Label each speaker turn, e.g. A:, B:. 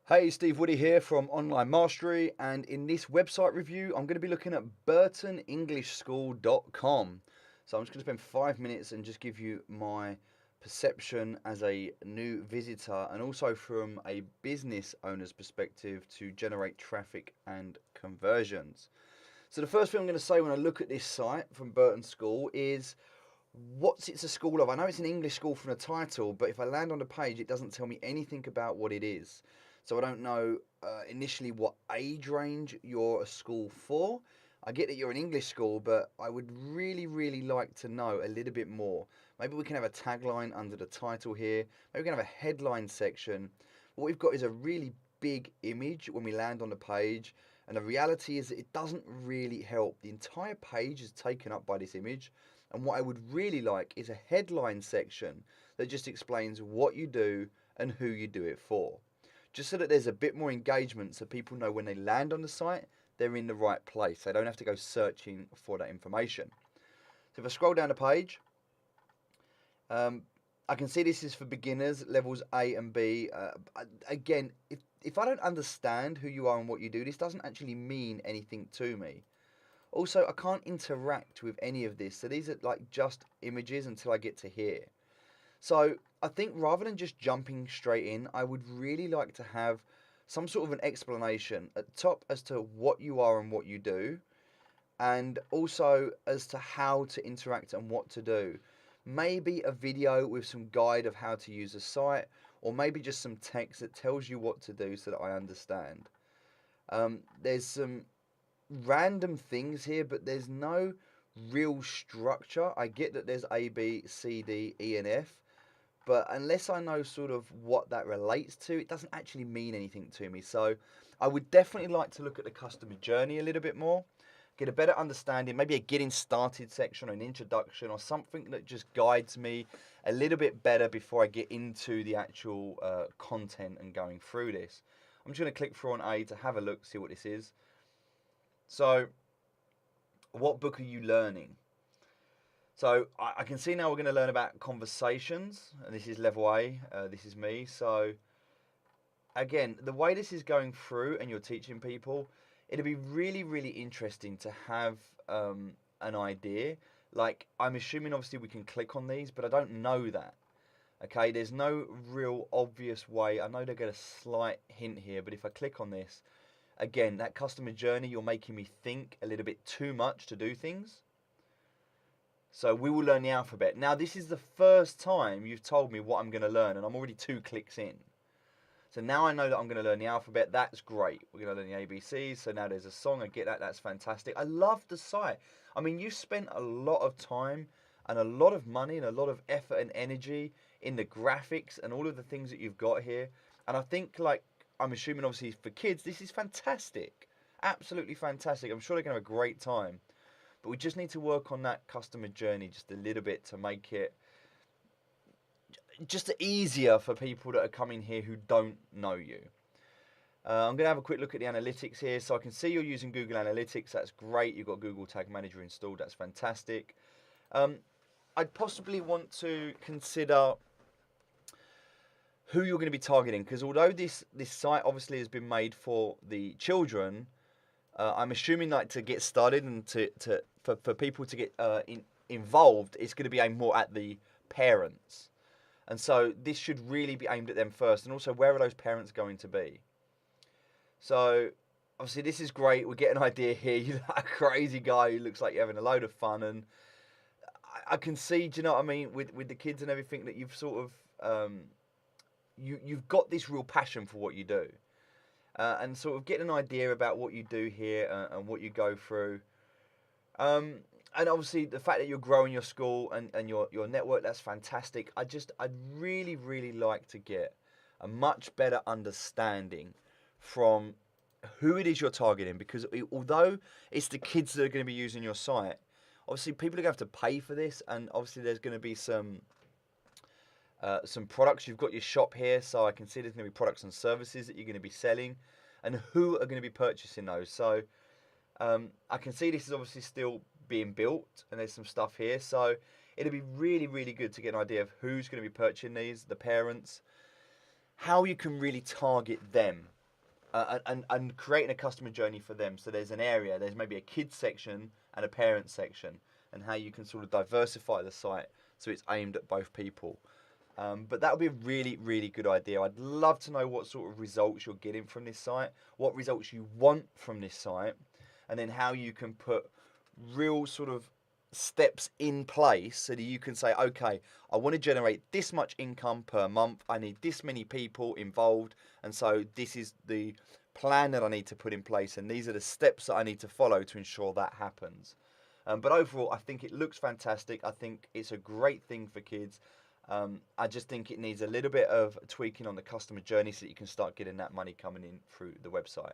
A: Hey, Steve Woody here from Online Mastery, and in this website review, I'm going to be looking at burtonenglishschool.com. So I'm just going to spend 5 minutes and just give you my perception as a new visitor and also from a business owner's perspective to generate traffic and conversions. So the first thing I'm going to say when I look at this site from Burton School is what's it's a school of. I know it's an English school from the title, but if I land on the page, it doesn't tell me anything about what it is. So I don't know initially what age range you're a school for. I get that you're an English school, but I would really like to know a little bit more. Maybe we can have a tagline under the title here. Maybe we can have a headline section. What we've got is a really big image when we land on the page, and the reality is that it doesn't really help. The entire page is taken up by this image, and what I would really like is a headline section that just explains what you do and who you do it for. Just so that there's a bit more engagement so people know when they land on the site, they're in the right place. They don't have to go searching for that information. So if I scroll down the page, I can see this is for beginners, levels A and B. Again, if I don't understand who you are and what you do, this doesn't actually mean anything to me. Also, I can't interact with any of this, so these are like just images until I get to here. So I think rather than just jumping straight in, I would really like to have some sort of an explanation at the top as to what you are and what you do, and also as to how to interact and what to do. Maybe a video with some guide of how to use a site, or maybe just some text that tells you what to do so that I understand. There's some random things here, but there's no real structure. I get that there's A, B, C, D, E, and F, but unless I know sort of what that relates to, it doesn't actually mean anything to me. So I would definitely like to look at the customer journey a little bit more, get a better understanding, maybe a getting started section or an introduction or something that just guides me a little bit better before I get into the actual content and going through this. I'm just going to click through on A to have a look, see what this is. So, what book are you learning? So, I can see now we're going to learn about conversations, and this is level A, this is me. So, again, the way this is going through and you're teaching people, it'll be really interesting to have an idea. Like, I'm assuming obviously we can click on these, but I don't know that. Okay, there's no real obvious way. I know they get a slight hint here, but if I click on this, again, that customer journey, you're making me think a little bit too much to do things. So we will learn the alphabet. Now, this is the first time you've told me what I'm going to learn, and I'm already 2 clicks in. So now I know that I'm going to learn the alphabet. That's great. We're going to learn the ABCs. So now there's a song. I get that. That's fantastic. I love the site. I mean, you spent a lot of time and a lot of money and a lot of effort and energy in the graphics and all of the things that you've got here. And I think, like, I'm assuming obviously for kids, this is fantastic. Absolutely fantastic. I'm sure they're going to have a great time. But we just need to work on that customer journey just a little bit to make it just easier for people that are coming here who don't know you. I'm going to have a quick look at the analytics here. So I can see you're using Google Analytics. That's great. You've got Google Tag Manager installed. That's fantastic. I'd possibly want to consider who you're going to be targeting, because although this site obviously has been made for the children, I'm assuming like to get started and for people to get involved, it's going to be aimed more at the parents, and so this should really be aimed at them first. And also, where are those parents going to be? So obviously this is great. We're getting an idea here. You're like a crazy guy who looks like you're having a load of fun, and I can see, do you know what I mean, with the kids and everything, that you've sort of you've got this real passion for what you do, and sort of getting an idea about what you do here and what you go through. And obviously the fact that you're growing your school and your network, that's fantastic. I'd really like to get a much better understanding from who it is you're targeting, because although it's the kids that are going to be using your site, obviously people are going to have to pay for this, and obviously there's going to be some products. You've got your shop here, so I can see there's going to be products and services that you're going to be selling, and who are going to be purchasing those. So I can see this is obviously still being built, and there's some stuff here. So it'll be really good to get an idea of who's going to be purchasing these, the parents, how you can really target them. and creating a customer journey for them. So there's an area, there's maybe a kids section and a parent section, and how you can sort of diversify the site so it's aimed at both people. But that would be a really, really good idea. I'd love to know what sort of results you're getting from this site, what results you want from this site, and then how you can put real sort of steps in place so that you can say, okay, I want to generate this much income per month. I need this many people involved. And so this is the plan that I need to put in place. And these are the steps that I need to follow to ensure that happens. But overall, I think it looks fantastic. I think it's a great thing for kids. I just think it needs a little bit of tweaking on the customer journey so that you can start getting that money coming in through the website.